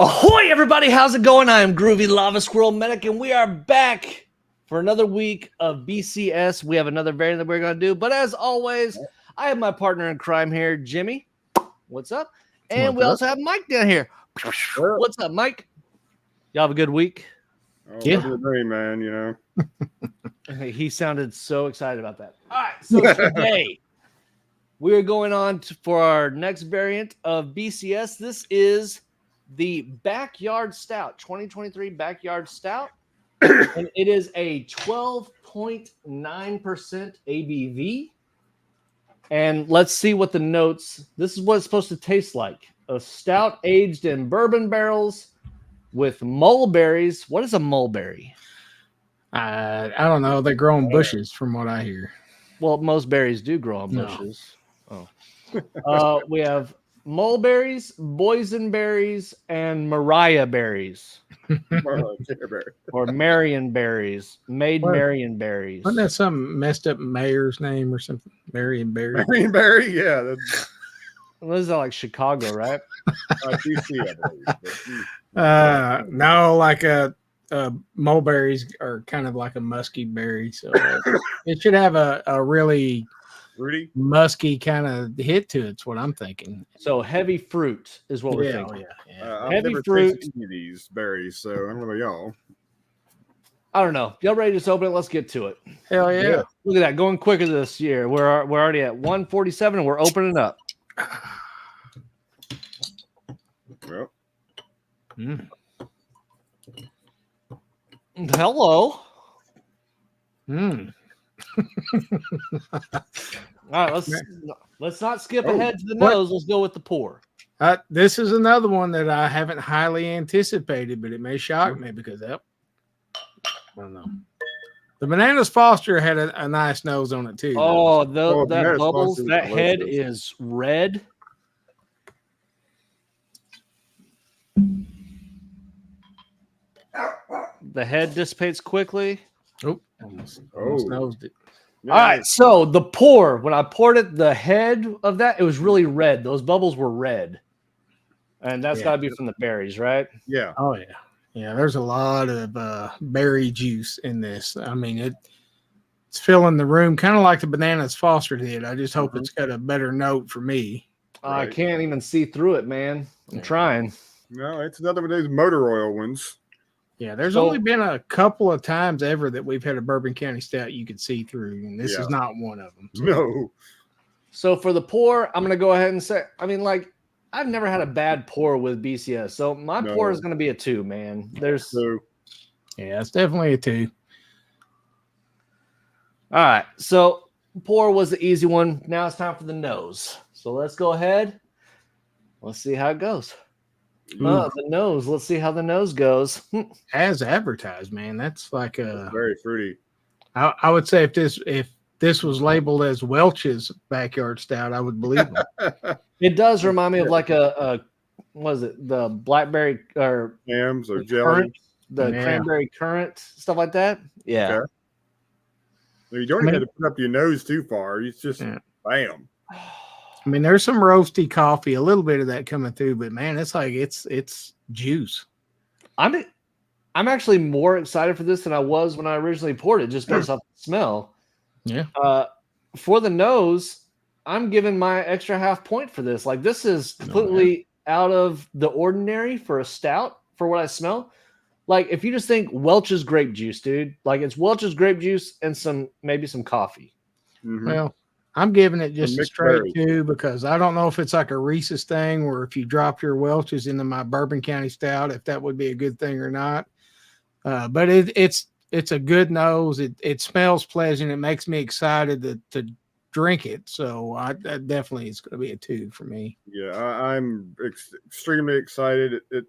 Ahoy, everybody! How's it going? I am Groovy Lava Squirrel Medic, and we are back for another week of BCS. We have another variant that we're going to do, but as always, I have my partner in crime here, Jimmy. What's up? And we also have Mike down here. What's up, Mike? Y'all have a good week? Oh, yeah. Dream, man, you know. He sounded so excited about that. All right, so today we're going on for our next variant of BCS. This is the Backyard Stout, 2023 Backyard Stout. And it is a 12.9% ABV. And let's see what the notes, this is what it's supposed to taste like. A stout aged in bourbon barrels with mulberries. What is a mulberry? I don't know. They grow in bushes from what I hear. Well, most berries do grow on bushes. No. Oh. We have mulberries, boysenberries, and Mariah berries. Or Marion berries. Marion berries. Wasn't that some messed up mayor's name or something? Marion Berry. Marion Berry, yeah. That's... What is that, like Chicago, right? DC, I believe. No, like mulberries are kind of like a musky berry, so it should have a really fruity, musky kind of hit to it. It's what I'm thinking. So heavy fruit is what we're thinking. I've heavy never fruit. Tasted these berries, so I don't know y'all. I don't know. Y'all ready to just open it? Let's get to it. Hell yeah! Look at that, going quicker this year. We're already at 147, and we're opening up. Well. Hello. All right, let's not skip ahead to the nose. Let's go with the pour. This is another one that I haven't highly anticipated, but it may shock me because I don't know. The Bananas Foster had a nice nose on it too. Oh, that bubbles. That head is red. The head dissipates quickly. Almost nosed it. All right, so the pour, when I poured it, the head of that, it was really red. Those bubbles were red. And that's got to be from the berries, right? Yeah. Oh, yeah. Yeah, there's a lot of berry juice in this. I mean, it's filling the room kind of like the Bananas Foster did. I just hope it's got a better note for me. I can't even see through it, man. I'm trying. No, it's another of those motor oil ones. Yeah, there's only been a couple of times ever that we've had a Bourbon County Stout you could see through, and this is not one of them. So. No. So for the pour, I'm going to go ahead and say, I mean, like, I've never had a bad pour with BCS, so my pour is going to be a 2, man. There's 2. Yeah, it's definitely a 2. All right, so pour was the easy one. Now it's time for the nose. So let's go ahead. Let's see how it goes. The nose. Let's see how the nose goes. As advertised, man, that's like a very fruity. I would say if this was labeled as Welch's Backyard Stout, I would believe it. It does remind me of like a what is it? The blackberry or yams or jelly, currant, the cranberry currant, stuff like that. Yeah. Okay. You don't even have to put up your nose too far. It's just bam. I mean, there's some roasty coffee, a little bit of that coming through, but man, it's like it's juice. I'm actually more excited for this than I was when I originally poured it, just based off the smell. Yeah. For the nose, I'm giving my extra half point for this. Like, this is completely out of the ordinary for a stout for what I smell. Like, if you just think Welch's grape juice, dude, like it's Welch's grape juice and maybe some coffee. Well, I'm giving it just a straight 2 because I don't know if it's like a Reese's thing or if you dropped your Welch's into my Bourbon County Stout, if that would be a good thing or not. But it's a good nose. It smells pleasant. It makes me excited to drink it. So that definitely is going to be a 2 for me. Yeah, I'm extremely excited. It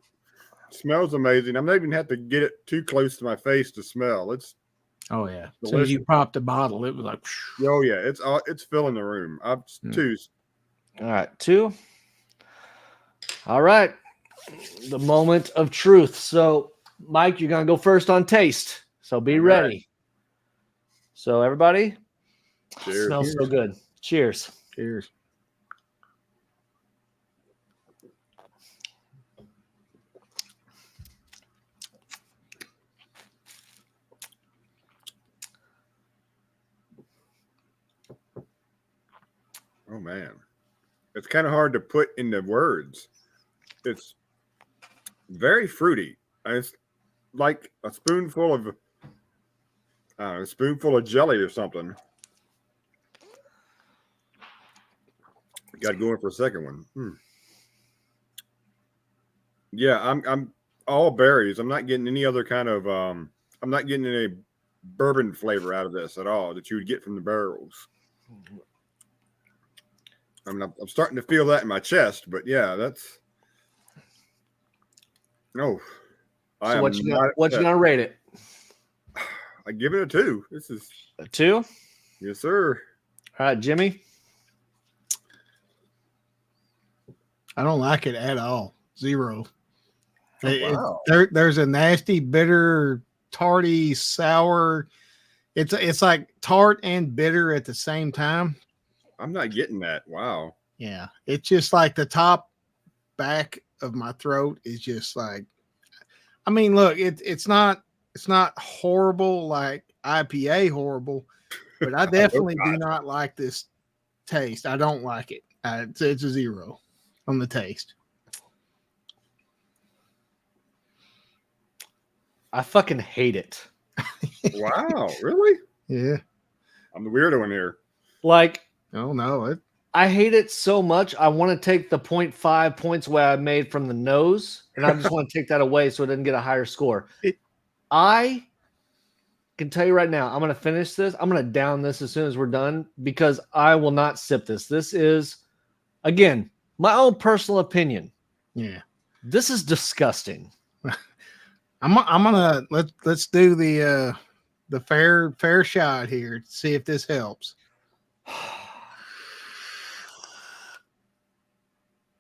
smells amazing. I'm not even have to get it too close to my face to smell. It's Oh yeah. As soon as you popped the bottle, it was like oh yeah, it's filling the room. 2. All right, 2. All right. The moment of truth. So Mike, you're gonna go first on taste. So be ready. So everybody, cheers. Smells so good. Cheers. Oh man, it's kind of hard to put into words. It's very fruity. It's like a spoonful of jelly or something. Got to go in for a second one. Yeah, I'm all berries. I'm not getting any other kind of. I'm not getting any bourbon flavor out of this at all that you would get from the barrels. I'm starting to feel that in my chest, but yeah, that's. No, So what you gonna rate it? I give it a 2. This is a 2. Yes, sir. All right, Jimmy. I don't like it at all. 0. Wow. There's a nasty, bitter, tarty, sour. It's like tart and bitter at the same time. I'm not getting that. Wow. Yeah, it's just like the top back of my throat is just like. I mean, look, it's not horrible like IPA horrible, but I definitely do not like this taste. I don't like it. It's a 0 on the taste. I fucking hate it. Wow, really? Yeah. I'm the weirdo in here. Like, oh no, I hate it so much. I want to take the 0.5 points away I made from the nose, and I just want to take that away so it doesn't get a higher score. I can tell you right now, I'm going to finish this. I'm going to down this as soon as we're done because I will not sip this. This is, again, my own personal opinion. Yeah. This is disgusting. I'm gonna let's do the fair shot here to see if this helps.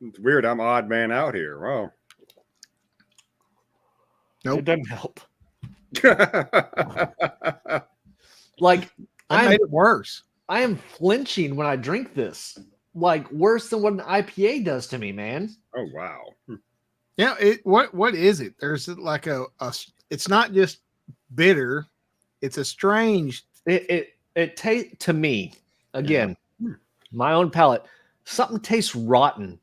It's weird. I'm odd man out here. Wow. Nope. It doesn't help. Like, I made it worse. I am flinching when I drink this. Like, worse than what an IPA does to me, man. Oh wow. Yeah, what is it? There's like a it's not just bitter, it's a strange it tastes to me, again, my own palate, something tastes rotten.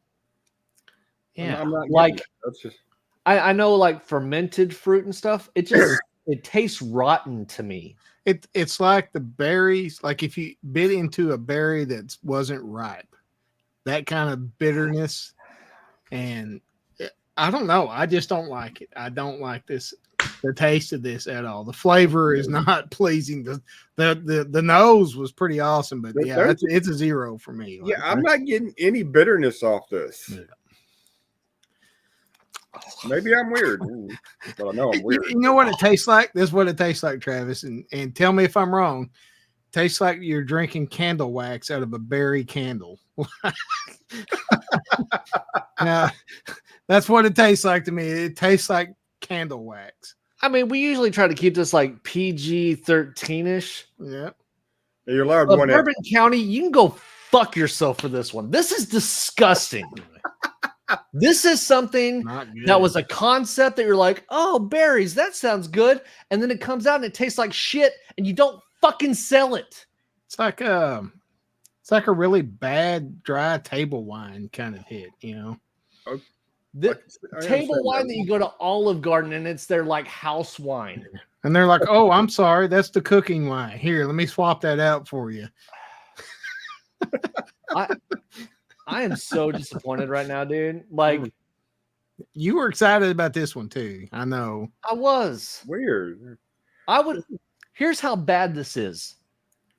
Yeah. I'm not like that's just I know like fermented fruit and stuff, it just it tastes rotten to me. It's like the berries, like if you bit into a berry that wasn't ripe, that kind of bitterness. And I don't know. I just don't like it. I don't like this, the taste of this at all. The flavor is not pleasing. The nose was pretty awesome, but yeah, it's a 0 for me. Yeah, I'm not getting any bitterness off this. Yeah. Maybe I'm weird, but I know I'm weird. You know what it tastes like? This is what it tastes like, Travis, and tell me if I'm wrong. It tastes like you're drinking candle wax out of a berry candle. Yeah, that's what it tastes like to me. It tastes like candle wax. I mean, we usually try to keep this like PG-13-ish. Yeah. You're allowed But one. Bourbon County, you can go fuck yourself for this one. This is disgusting. This is something that was a concept that you're like, oh, berries, that sounds good. And then it comes out and it tastes like shit and you don't fucking sell it. It's like a really bad dry table wine kind of hit, you know. The table wine that you go to Olive Garden and it's their like house wine. And they're like, oh, I'm sorry, that's the cooking wine. Here, let me swap that out for you. I am so disappointed right now, dude. Like, you were excited about this one too. I know. I was. Weird. Here's how bad this is.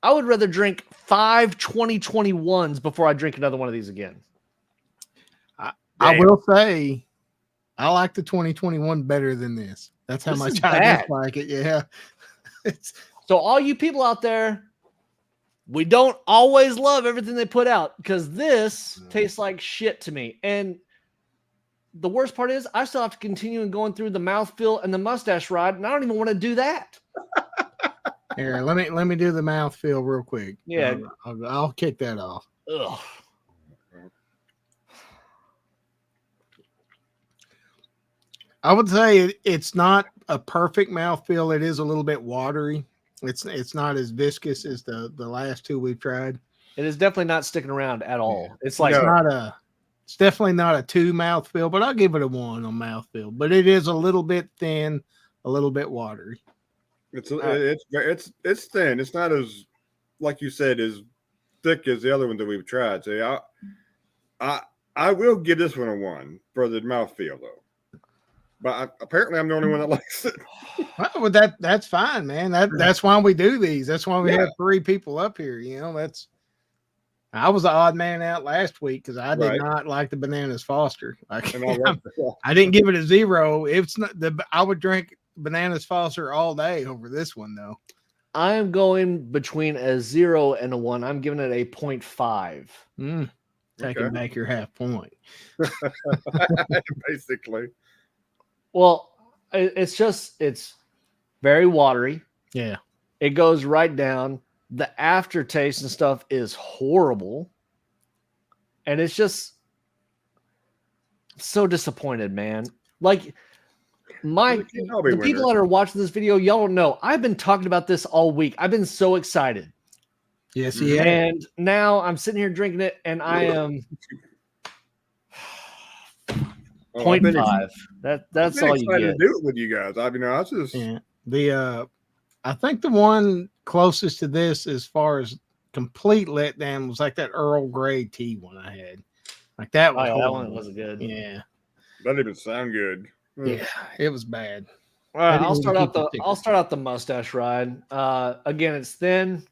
I would rather drink 5 2021s before I drink another one of these again. I will say, I like the 2021 better than this. That's how much I dislike it. Yeah. So all you people out there, we don't always love everything they put out because this tastes like shit to me. And the worst part is I still have to continue going through the mouthfeel and the mustache ride, and I don't even want to do that. Here, let me do the mouthfeel real quick. Yeah. I'll kick that off. Ugh. I would say it's not a perfect mouthfeel. It is a little bit watery. It's not as viscous as the last two we've tried. It is definitely not sticking around at all. It's like it's definitely not a 2 mouthfeel, but I'll give it a 1 on mouthfeel. But it is a little bit thin, a little bit watery. It's thin. It's not as, like you said, as thick as the other ones that we've tried. So I will give this one a 1 for the mouthfeel though. But apparently I'm the only one that likes it. Well, that's fine, man. That's why we do these. That's why we have 3 people up here. You know, I was the odd man out last week because I did not like the Bananas Foster. I didn't give it a 0. It's not I would drink Bananas Foster all day over this one though. I am going between a 0 and a 1. I'm giving it a 0.5. Taking back your half point. Basically. Well, it's very watery. Yeah. It goes right down. The aftertaste and stuff is horrible. And it's just so disappointed, man. Like the people that are watching this video, y'all don't know. I've been talking about this all week. I've been so excited. Yes, yeah. And now I'm sitting here drinking it, and I am 0.5. That's all you get. To do it with you guys. I mean, I was just I think the one closest to this as far as complete letdown was like that Earl Grey tea one I had. Like that was that one wasn't good. Yeah. That didn't even sound good. Yeah, it was bad. All right, I'll start out the mustache ride. Again, it's thin.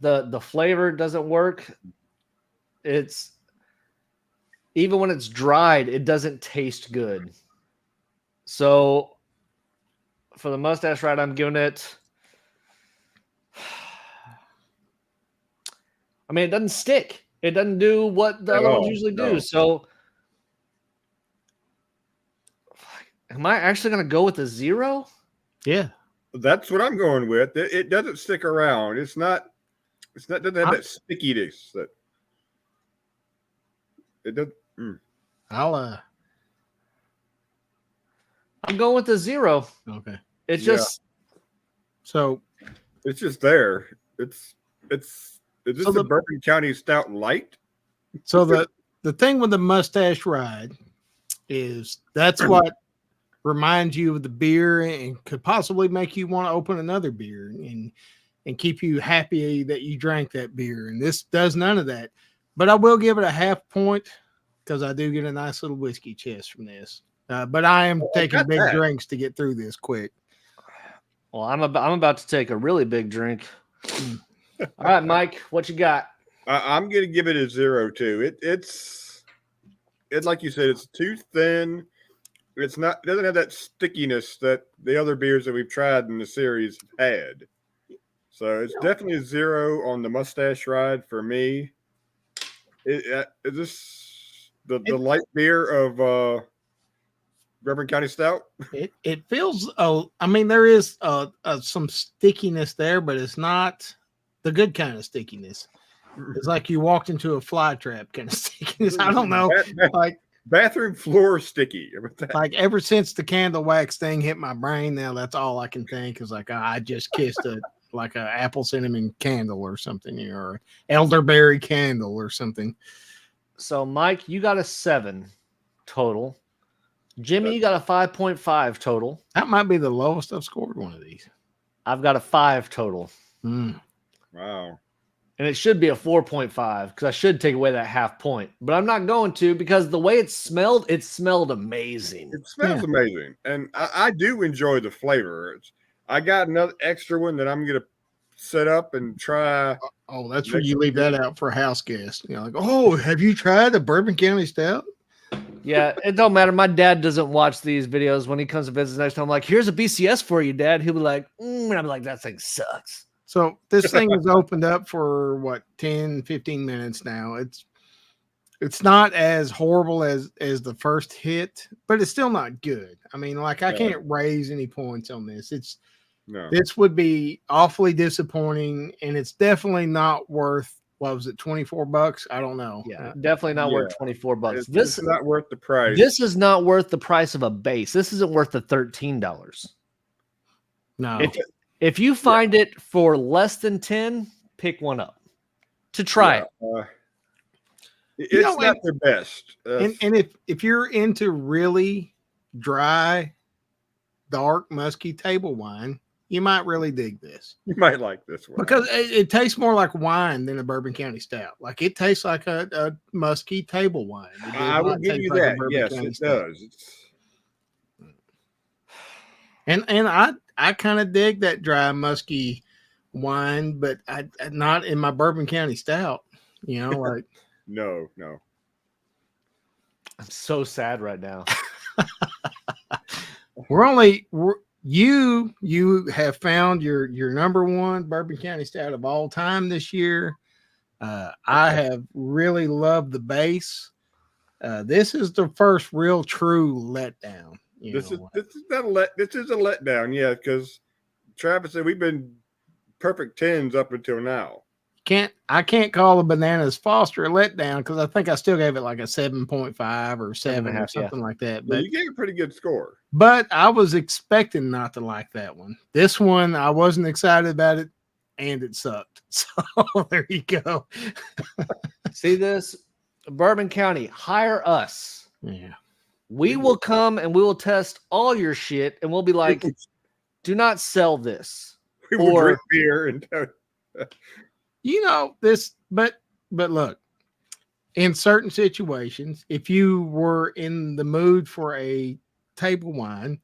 The flavor doesn't work. It's even when it's dried, it doesn't taste good. So for the mustache ride, I'm giving it. I mean, it doesn't stick. It doesn't do what the other ones usually do. So am I actually going to go with a 0? Yeah. That's what I'm going with. It doesn't stick around. It doesn't have that stickiness that it does. I'm going with a 0. Okay. It's just it's just there. Is this the Bourbon County Stout Light? So the thing with the mustache ride is that's what reminds you of the beer and could possibly make you want to open another beer and keep you happy that you drank that beer. And this does none of that. But I will give it a half point because I do get a nice little whiskey chest from this. But I am taking big drinks to get through this quick. Well, I'm about to take a really big drink. All right, Mike, what you got? I'm going to give it a 0 too. It's like you said, it's too thin. It doesn't have that stickiness that the other beers that we've tried in the series had. So it's definitely a 0 on the mustache ride for me. Is this the light beer of Bourbon County Stout? It feels. I mean, there is some stickiness there, but it's not the good kind of stickiness. It's like you walked into a fly trap kind of stickiness. I don't know, like bathroom floor sticky. Like ever since the candle wax thing hit my brain, now that's all I can think is like I just kissed a apple cinnamon candle or something, or elderberry candle or something. So Mike, you got a 7 total. Jimmy, you got a 5.5 total. That might be the lowest I've scored one of these. I've got a 5 total. Wow. And it should be a 4.5 because I should take away that half point. But I'm not going to because the way it smelled amazing. It smells amazing. And I do enjoy the flavor. I got another extra one that I'm going to set up and try. Oh, that's where you leave that out for a house guest. You know, like, oh, have you tried the Bourbon County Stout? Yeah, it don't matter. My dad doesn't watch these videos. When he comes to visit next time, I'm like, here's a BCS for you, Dad. He'll be like, and I'm like, that thing sucks. So this thing is opened up for what, 10, 15 minutes now. It's not as horrible as the first hit, but it's still not good. I mean, like I can't raise any points on this. This would be awfully disappointing, and it's definitely not worth, what was it, $24? I don't know. Yeah, definitely not worth $24. This is not worth the price. This is not worth the price of a base. This isn't worth the $13. No. If you find it for less than 10, pick one up. to try it. It's not their best. And if you're into really dry, dark, musky table wine, you might really dig this. You might like this one because it tastes more like wine than a Bourbon County Stout. Like it tastes like a musky table wine. I will give you that. Yes, it does. And I kind of dig that dry, musky wine, but I not in my Bourbon County Stout. You know, like no. I'm so sad right now. You have found your number one Bourbon County Stout of all time this year. I have really loved the base. This is the first real true letdown. This is a letdown, yeah, because Travis said we've been perfect 10s up until now. I can't call the Bananas Foster a letdown because I think I still gave it like a 7.5 or 7 or something like that. But you gave a pretty good score. But I was expecting not to like that one. This one, I wasn't excited about it, and it sucked. So there you go. See this? Bourbon County, hire us. Yeah. We will come and we will test all your shit, and we'll be like, do not sell this. We will drink beer and this, but look, in certain situations, if you were in the mood for a table wine,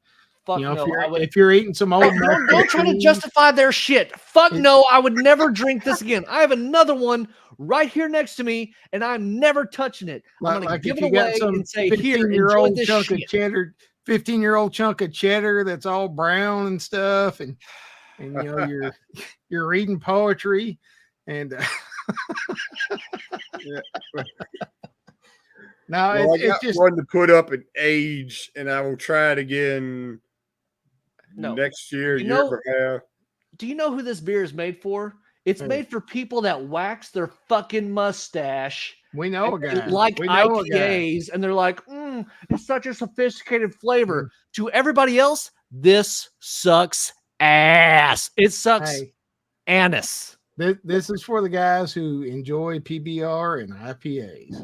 if you're eating some old, don't try to justify their shit. Fuck no, I would never drink this again. I have another one right here next to me, and I'm never touching it. I'm gonna give it away and say, "Here, enjoy this chunk shit." Of cheddar, 15-year-old chunk of cheddar that's all brown and stuff, and you're reading poetry. And no, I got just one to put up and age, and I will try it again next year. Do you know who this beer is made for? It's made for people that wax their fucking mustache. We know a guy like IPAs, and they're like, it's such a sophisticated flavor. To everybody else, this sucks ass. It sucks anise. This is for the guys who enjoy PBR and IPAs.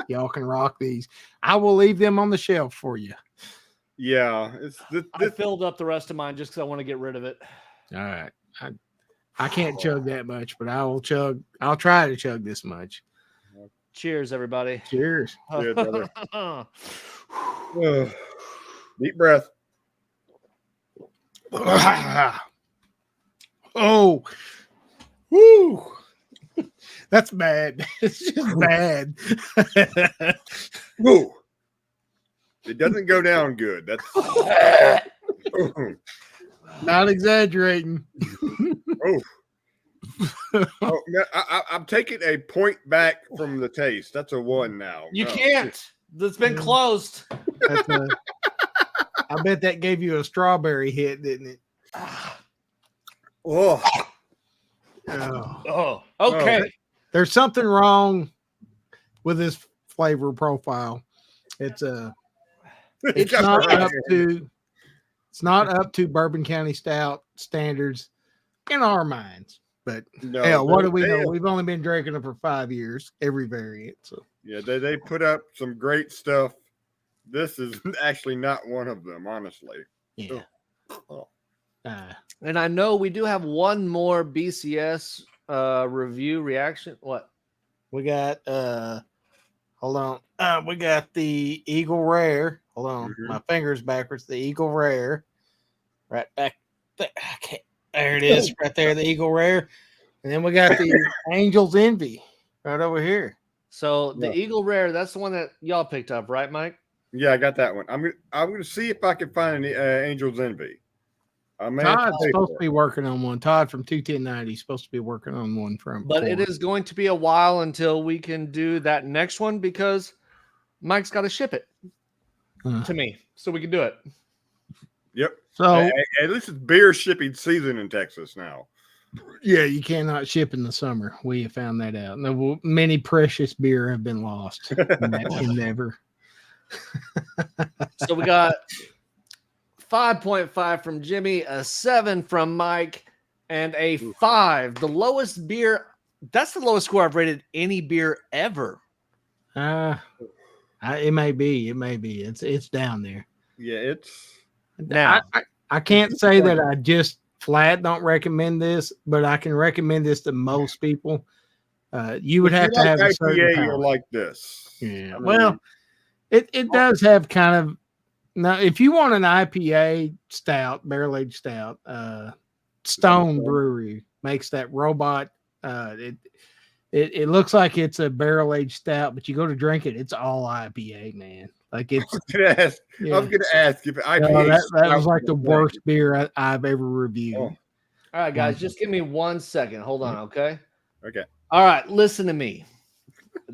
Y'all can rock these. I will leave them on the shelf for you. Yeah, I filled up the rest of mine just because I want to get rid of it. All right, I can't chug that much, but I will chug. I'll try to chug this much. Cheers, everybody. Cheers. Cheers, brother. Deep breath. Oh. Woo! That's bad. It's just bad. Woo! It doesn't go down good. That's not exaggerating. I'm taking a point back from the taste. That's a 1 now. You can't. That's been closed. I bet that gave you a strawberry hit, didn't it? Okay. There's something wrong with this flavor profile. It's not up to Bourbon County Stout standards in our minds. But what do we know? We've only been drinking them for 5 years, every variant. So yeah, they put up some great stuff. This is actually not one of them, honestly. Yeah. And I know we do have one more BCS review reaction. What? We got hold on. We got the Eagle Rare. Hold on. Mm-hmm. My finger's backwards. The Eagle Rare. Right back there. There it is, right there, the Eagle Rare. And then we got the Angel's Envy right over here. So the Eagle Rare, that's the one that y'all picked up, right, Mike? Yeah, I got that one. I'm gonna see if I can find an Angel's Envy. Todd's supposed to be working on one. Todd from 21090 is supposed to be working on one from. But it is going to be a while until we can do that next one because Mike's got to ship it to me so we can do it. Yep. So at least it's beer shipping season in Texas now. Yeah, you cannot ship in the summer. We have found that out. Many precious beer have been lost in that endeavor. So we got 5.5 from Jimmy, a 7 from Mike, and a 5. The lowest beer That's the lowest score I've rated any beer ever. It may be. It's down there. Yeah, it's Now. I can't say that I just flat don't recommend this, but I can recommend this to most people. You would have to have a certain IPA, palate. you'll like this. Yeah. Well, it does have kind of now. If you want an IPA stout, barrel aged stout, Stone Brewery makes that robot. It looks like it's a barrel aged stout, but you go to drink it, it's all IPA, man. Like it's. I was gonna ask if IPA. That was like the worst beer I've ever reviewed. Oh. All right, guys, just give me 1 second. Hold on, okay? Okay. All right, listen to me.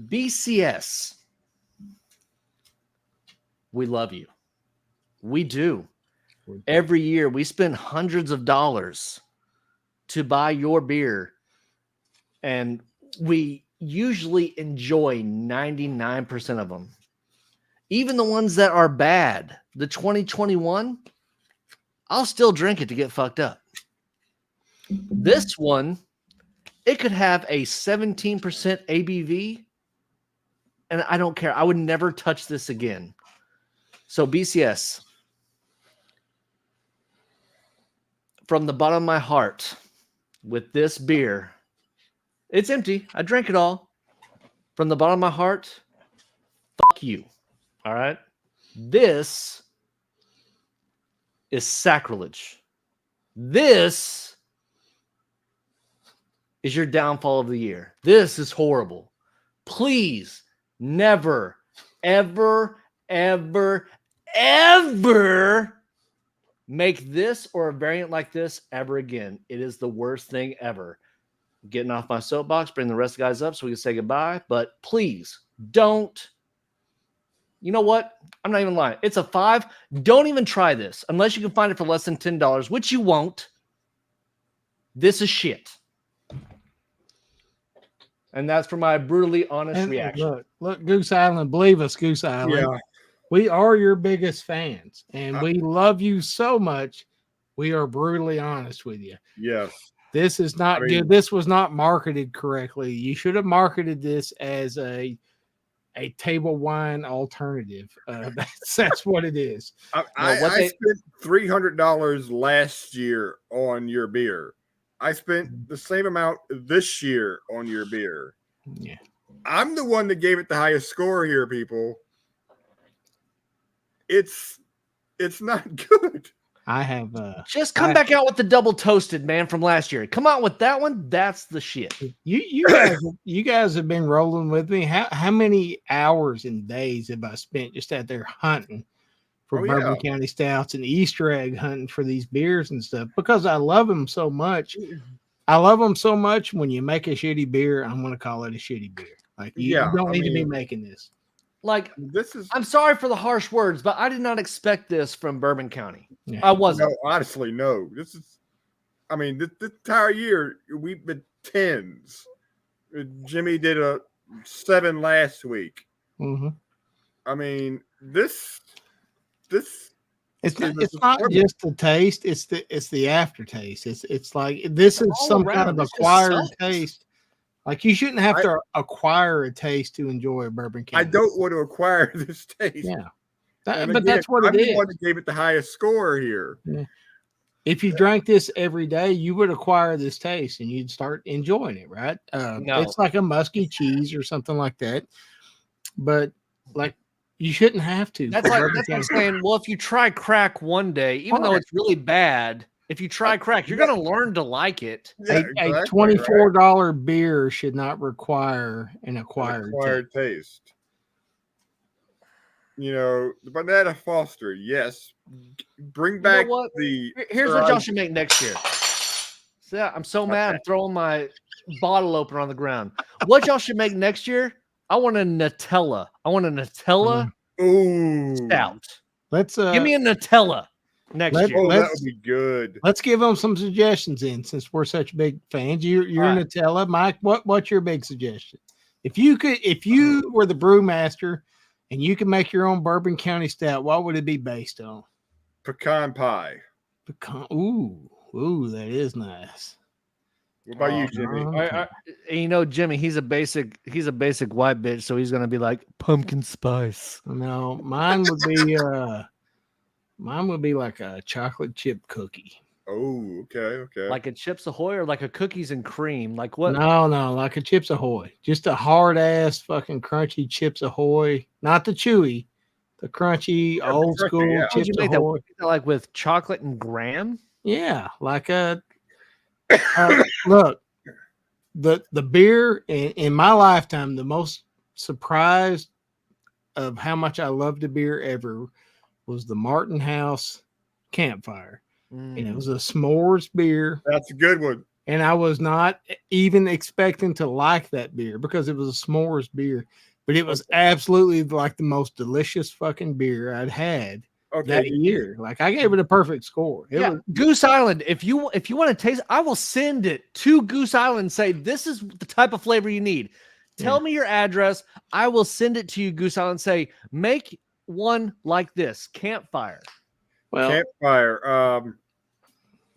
BCS. We love you. We do. Every year we spend hundreds of dollars to buy your beer, and we usually enjoy 99% of them. Even the ones that are bad, the 2021, I'll still drink it to get fucked up. This one, it could have a 17% ABV, and I don't care. I would never touch this again. So BCS, from the bottom of my heart, with this beer, it's empty. I drank it all. From the bottom of my heart, fuck you. All right? This is sacrilege. This is your downfall of the year. This is horrible. Please never, ever, ever, ever make this or a variant like this ever again. It is the worst thing ever. Getting off my soapbox, bring the rest of the guys up so we can say goodbye. But please don't. You know what? I'm not even lying. It's a 5. Don't even try this unless you can find it for less than $10, which you won't. This is shit. And that's for my brutally honest reaction. Look, Goose Island, believe us, Goose Island. Yeah. We are your biggest fans, and we love you so much. We are brutally honest with you. Yes. This is not good. This was not marketed correctly. You should have marketed this as a table wine alternative. That's what it is. I spent $300 last year on your beer. I spent the same amount this year on your beer. Yeah. I'm the one that gave it the highest score here, people. It's not good. I have just come back out with the double toasted, man, from last year. Come out with that one. That's the shit. You guys have been rolling with me. How many hours and days have I spent just out there hunting for Bourbon County Stouts and Easter egg hunting for these beers and stuff? Because I love them so much. I love them so much. When you make a shitty beer, I'm going to call it a shitty beer. Like you don't need to be making this. Like I'm sorry for the harsh words, but I did not expect this from Bourbon County. Yeah. I wasn't. No, honestly, no. This entire year we've been 10s. Jimmy did a 7 last week. Mm-hmm. I mean, it's not just the taste; it's the aftertaste. It's like this is some kind of acquired taste. Like you shouldn't have to acquire a taste to enjoy a Bourbon County. I don't want to acquire this taste. Yeah, but that's what it is. I'm the one that gave it the highest score here. Yeah. If you drank this every day, you would acquire this taste and you'd start enjoying it, right? No. It's like a musky cheese or something like that. But like you shouldn't have to. That's what I'm saying. Well, if you try crack one day, even though it's really bad, if you try crack, you're going to learn to like it. Yeah, a $24 beer should not require an acquired taste. You know, the Banana Foster, yes. Bring back Here's what y'all should make next year. So, I'm so mad. I'm throwing my bottle opener on the ground. What y'all should make next year? I want a Nutella. Stout. Let's give me a Nutella next year. That would be good. Let's give them some suggestions in, since we're such big fans. You're Nutella, Mike. What's your big suggestion? If you were the brewmaster and you could make your own Bourbon County Stout, what would it be based on? Pecan pie. Ooh, that is nice. What about you, Jimmy? You know, Jimmy, he's a basic white bitch, so he's gonna be like pumpkin spice. No, mine would be like a chocolate chip cookie. Oh, okay. Like a Chips Ahoy or like a cookies and cream? Like what? No, like a Chips Ahoy. Just a hard ass fucking crunchy Chips Ahoy. Not the chewy, the crunchy old school yeah. Chips You make Ahoy. that like with chocolate and graham? Yeah, like a look, the beer in my lifetime, the most surprised of how much I loved a beer ever was the Martin House Campfire. And it was a s'mores beer. That's a good one. And I was not even expecting to like that beer because it was a s'mores beer. But it was absolutely like the most delicious fucking beer I'd had that year. Like I gave it a perfect score. It was Goose Island. If you want to taste, I will send it to Goose Island and say this is the type of flavor you need. Tell me your address. I will send it to you, Goose Island. Say make one like this Campfire. Well, Campfire.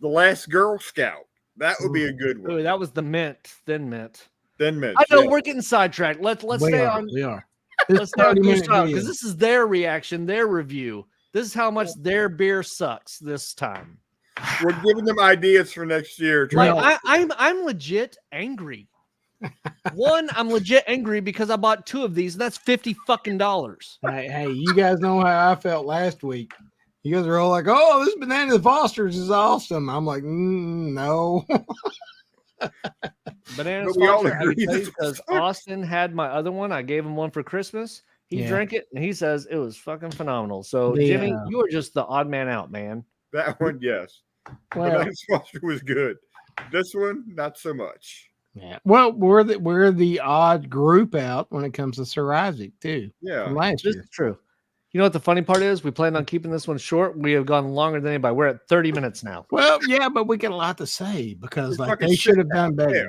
The Last Girl Scout. That would be a good one. Ooh, that was the mint, thin mint. Thin mint. I know we're getting sidetracked. Let's stay on. We are. Let's stay on Goose Island because this is their reaction, their review. This is how much their beer sucks this time. We're giving them ideas for next year. Like I'm legit angry. One, I'm legit angry because I bought 2 of these, and that's $50 fucking. Hey, you guys know how I felt last week. You guys are all like, "Oh, this Banana Foster's is awesome." I'm like, no. Banana Foster, because Austin had my other one. I gave him one for Christmas. He drank it, and he says it was fucking phenomenal. So, Jimmy, you are just the odd man out, man. That one, yes. Well, Banana Foster was good. This one, not so much. Yeah. Well, we're the odd group out when it comes to Sir Isaac too. Yeah. From last year. This is true. You know what the funny part is? We planned on keeping this one short. We have gone longer than anybody. We're at 30 minutes now. Well, yeah, but we got a lot to say because like they should have done better. Yeah.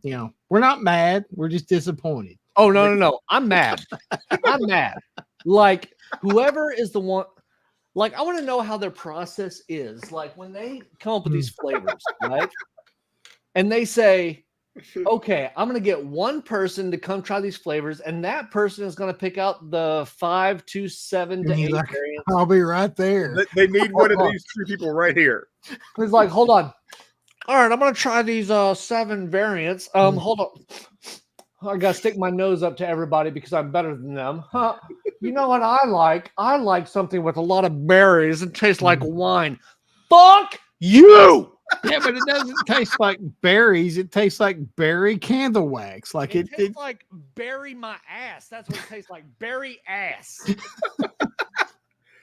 You know, we're not mad. We're just disappointed. Oh, no. I'm mad. I'm mad. Like, whoever is the one, like, I want to know how their process is. Like, when they come up with these flavors, right? And they say, okay, I'm going to get one person to come try these flavors, and that person is going to pick out the 5 to 7 to 8 variants. I'll be right there. They need one of these 2 people right here. He's like, hold on. All right, I'm going to try these 7 variants. Hold on. I got to stick my nose up to everybody because I'm better than them. Huh? You know what I like? I like something with a lot of berries and tastes like wine. Fuck you! Yeah, but it doesn't taste like berries. It tastes like berry candle wax. Like it tastes like berry my ass. That's what it tastes like. Berry ass.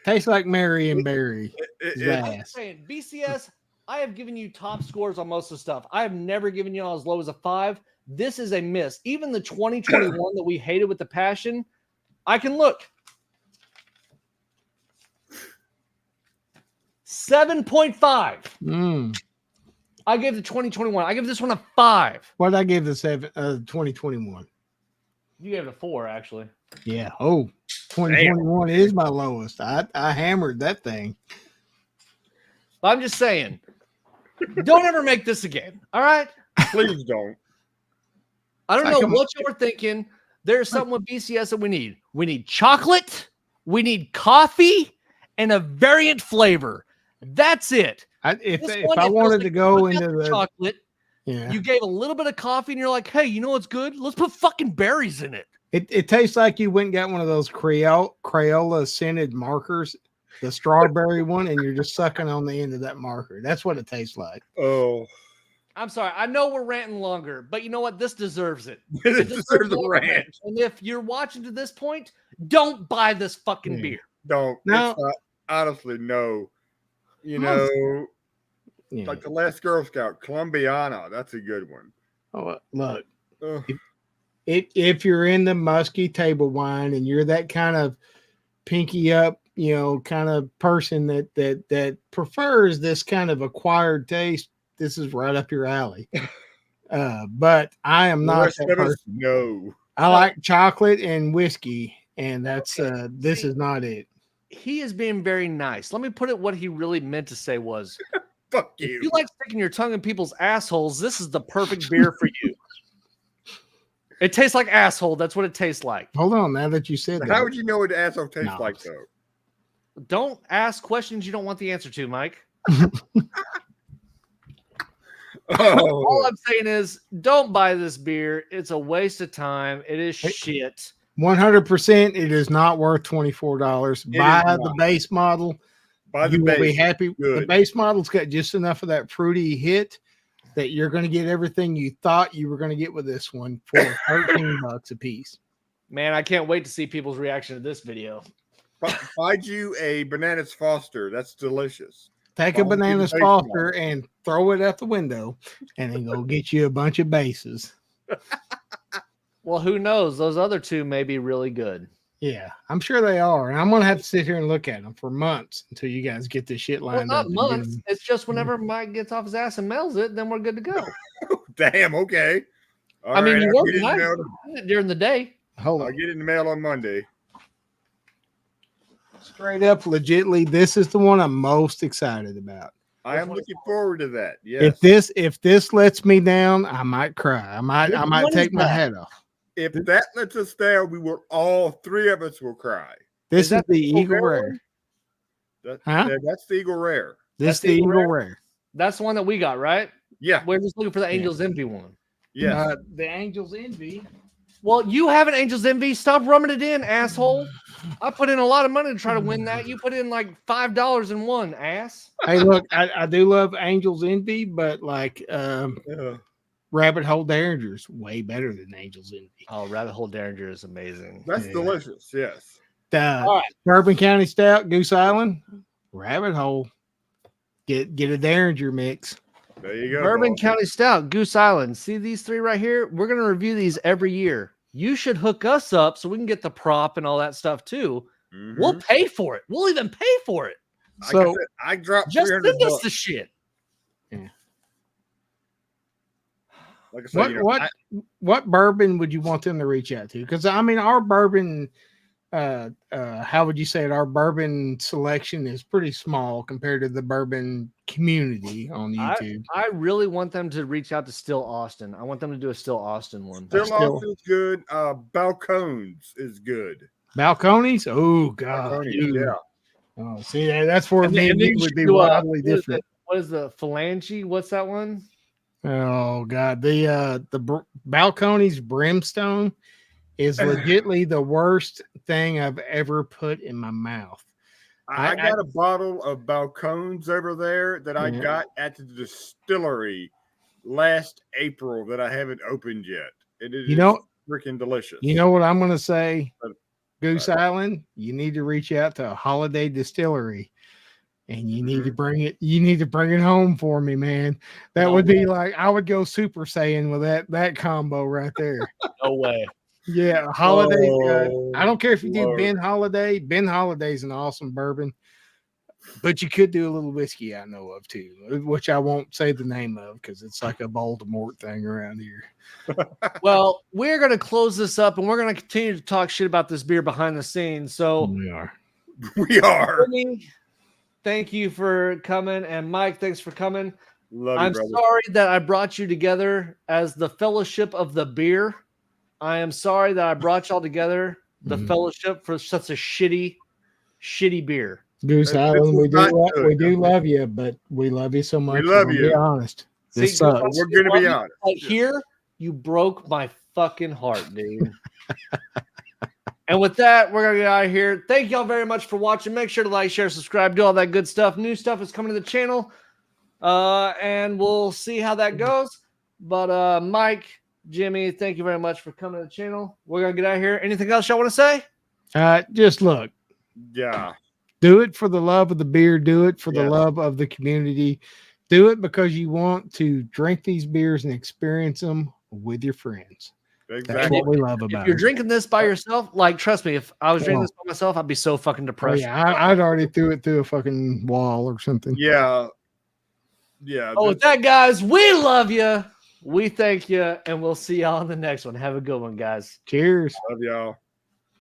Tastes like Mary and Berry. I'm saying, BCS, I have given you top scores on most of the stuff. I have never given you all as low as a 5. This is a miss. Even the 2021 that we hated with the passion, I can look. 7.5. I gave the 2021. I give this one a 5. What did I give the 2021? You gave it a 4, actually. Yeah. Oh, 2021 is my lowest. I hammered that thing. I'm just saying, don't ever make this again. All right? Please don't. I don't know what you were thinking. There's something with BCS that we need. We need chocolate. We need coffee and a variant flavor. That's it. If I wanted to go into the chocolate, you gave a little bit of coffee and you're like, hey, you know what's good? Let's put fucking berries in it. It tastes like you went and got one of those Crayola scented markers, the strawberry one, and you're just sucking on the end of that marker. That's what it tastes like. Oh, I'm sorry. I know we're ranting longer, but you know what? This deserves it. It deserves the rant. And if you're watching to this point, don't buy this fucking beer. Don't. No. It's not, honestly, no. You know, like the Last Girl Scout, Columbiana. That's a good one. Oh, look. If you're in the musky table wine and you're that kind of pinky up, you know, kind of person that prefers this kind of acquired taste, this is right up your alley. But I am not that person. No. I like chocolate and whiskey, and that's this is not it. He is being very nice. Let me put it what he really meant to say was, Fuck If you. you like sticking your tongue in people's assholes, this is the perfect beer for you. It tastes like asshole. That's what it tastes like. Hold on, now that you said that. How would you know what asshole tastes like, though? Don't ask questions you don't want the answer to, Mike. All I'm saying is, don't buy this beer. It's a waste of time. It is shit. 100%. It is not worth $24. Buy the base model. You will be happy. The base model's got just enough of that fruity hit that you're going to get everything you thought you were going to get with this one for $13 a piece. Man, I can't wait to see people's reaction to this video. Find you a Bananas Foster. That's delicious. Take a Bananas Foster and throw it out the window, and then go get you a bunch of bases. Well, who knows? Those other two may be really good. Yeah, I'm sure they are. And I'm going to have to sit here and look at them for months until you guys get this shit lined up. Not months. It's just whenever Mike gets off his ass and mails it, then we're good to go. Damn, okay. I mean, you work night during the day. Hold on. I'll get it in the mail on Monday. Straight up, legitly, this is the one I'm most excited about. I am looking forward to that. Yes. If this lets me down, I might cry. I might take my hat off. If that lets us down, all three of us will cry. This is the Eagle Rare. That's the Eagle Rare. This is the Eagle Rare. That's the one that we got, right? Yeah. We're just looking for the Angel's Envy one. Yeah. The Angel's Envy. Well, you have an Angel's Envy. Stop rubbing it in, asshole. I put in a lot of money to try to win that. You put in like $5 in one, ass. Hey, look, I do love Angel's Envy, but like Rabbit Hole Derringer is way better than Angel's Envy. Oh, Rabbit Hole Derringer is amazing. That's delicious. Yes. All right. Bourbon County Stout, Goose Island, Rabbit Hole. Get a Derringer mix. There you go. Bourbon County Stout, Goose Island. See these three right here? We're going to review these every year. You should hook us up so we can get the prop and all that stuff too. Mm-hmm. We'll pay for it. We'll even pay for it. So I dropped just send us the shit. Yeah. Like I said, what bourbon would you want them to reach out to? Because I mean, our bourbon, how would you say it? Our bourbon selection is pretty small compared to the bourbon community on YouTube. I really want them to reach out to Still Austin. I want them to do a Still Austin one. Still Austin's good. Balcones is good. Balcones? Oh God, yeah. Oh, see, that's where me and you would be wildly different. What is the phalange? What's that one? Oh God, the Balcones Brimstone is legitly the worst thing I've ever put in my mouth. I got a bottle of Balcones over there that I got at the distillery last April that I haven't opened yet. It is freaking delicious. You know what I'm going to say? Goose Island, you need to reach out to a Holiday Distillery. And you need to bring it. You need to bring it home for me, man. That would be like I would go Super Saiyan with that combo right there. No way. Yeah, Holiday. I don't care if you do Ben Holiday. Ben Holiday's an awesome bourbon, but you could do a little whiskey I know of too, which I won't say the name of because it's like a Baltimore thing around here. Well, we're gonna close this up, and we're gonna continue to talk shit about this beer behind the scenes. So we are. Thank you for coming, and Mike, thanks for coming. I'm sorry that I brought you together as the fellowship of the beer. I am sorry that I brought y'all together, the fellowship, for such a shitty beer. Goose Island, we do love you, but we love you so much. We love you. Be honest. This sucks. We're going to be honest. Like here, you broke my fucking heart, dude. And with that, we're going to get out of here. Thank y'all very much for watching. Make sure to like, share, subscribe, do all that good stuff. New stuff is coming to the channel, and we'll see how that goes. But Mike, Jimmy, thank you very much for coming to the channel. We're going to get out of here. Anything else y'all want to say? Just look. Yeah. Do it for the love of the beer. Do it for the love of the community. Do it because you want to drink these beers and experience them with your friends. Exactly. That's what we love about it. If you're drinking this by yourself, like, trust me, if I was drinking this by myself, I'd be so fucking depressed. I'd already threw it through a fucking wall or something. Yeah. Oh, with that, guys, we love you. We thank you, and we'll see y'all in the next one. Have a good one, guys. Cheers. Love y'all.